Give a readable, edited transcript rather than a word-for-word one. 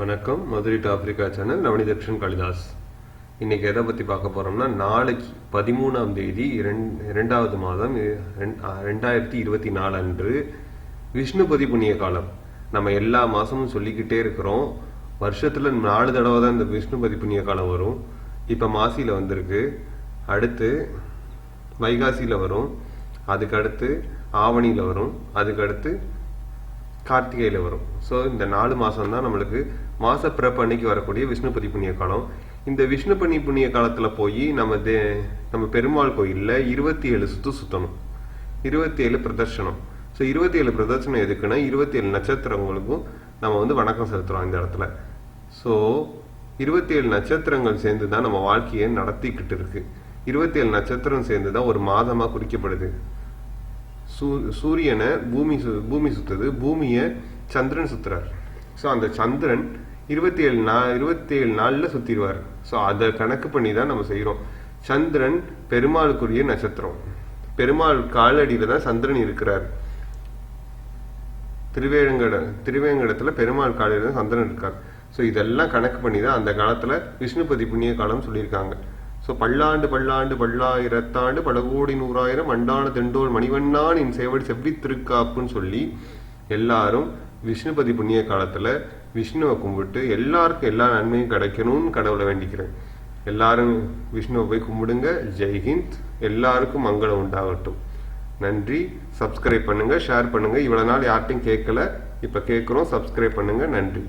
வணக்கம். Madurai to Africa channel. Navanithakshan Kalidas. இன்னைக்கு எதை பற்றி பார்க்க போகிறோம்னா, நாளைக்கு 13ஆம் தேதி 2வது மாதம் 2024 அன்று விஷ்ணுபதி புண்ணிய காலம். நம்ம எல்லா மாதமும் சொல்லிக்கிட்டே இருக்கிறோம். வருஷத்தில் 4 தடவை தான் இந்த விஷ்ணுபதி புண்ணிய காலம் வரும். இப்போ மாசியில் வந்திருக்கு, அடுத்து வைகாசியில் வரும், அதுக்கடுத்து ஆவணியில் வரும், அதுக்கடுத்து கார்த்திகையில் வரும். ஸோ இந்த 4 மாதம் தான் நம்மளுக்கு மாச பிறப்பு அன்னைக்கு வரக்கூடிய விஷ்ணுபதி புண்ணிய காலம். இந்த விஷ்ணுபதி புண்ணிய காலத்தில் போய் நம்ம பெருமாள் கோயிலில் 27 சுற்றணும், 27 பிரதர்ஷனம். ஸோ 27 பிரதர்ஷனம் எதுக்குன்னா 27 நட்சத்திரங்களுக்கும் நம்ம வணக்கம் செலுத்துகிறோம் இந்த இடத்துல. ஸோ 27 நட்சத்திரங்கள் சேர்ந்து தான் நம்ம வாழ்க்கையை நடத்திக்கிட்டு இருக்கு. 27 நட்சத்திரம் சேர்ந்து தான் ஒரு மாதமாக குறிக்கப்படுது. சூரியனை பூமி சுத்துது, பூமியை சந்திரன் சுத்துறார். ஸோ அந்த சந்திரன் 27 நாளில் சுத்திடுவார். ஸோ அதை கணக்கு பண்ணி தான் நம்ம செய்கிறோம். சந்திரன் பெருமாளுக்குரிய நட்சத்திரம். பெருமாள் காலடியில் தான் சந்திரன் இருக்கிறார். திருவேங்கடத்துல பெருமாள் காலடியில் தான் சந்திரன் இருக்கார். ஸோ இதெல்லாம் கணக்கு பண்ணி தான் அந்த காலத்தில் விஷ்ணுபதி புண்ணிய காலம் சொல்லியிருக்காங்க. ஸோ பல்லாண்டு பல்லாண்டு பல்லாயிரத்தாண்டு பல கோடி நூறாயிரம் அண்டான தெண்டோல் மணிவண்ணான் என் சேவடி செவ்வி திருக்காப்புன்னு சொல்லி எல்லாரும் விஷ்ணுபதி புண்ணிய காலத்தில் விஷ்ணுவை கும்பிட்டு எல்லாருக்கும் எல்லா நன்மையும் கிடைக்கணும்னு கடவுளை வேண்டிக்கிறேன். எல்லாரும் விஷ்ணுவை போய் கும்பிடுங்க. ஜெய்ஹிந்த். எல்லாருக்கும் மங்களம் உண்டாகட்டும். நன்றி. சப்ஸ்கிரைப் பண்ணுங்க, ஷேர் பண்ணுங்க. இவ்வளவு நாள் யார்ட்டையும் கேட்கல, இப்போ கேட்குறோம். சப்ஸ்கிரைப் பண்ணுங்க. நன்றி.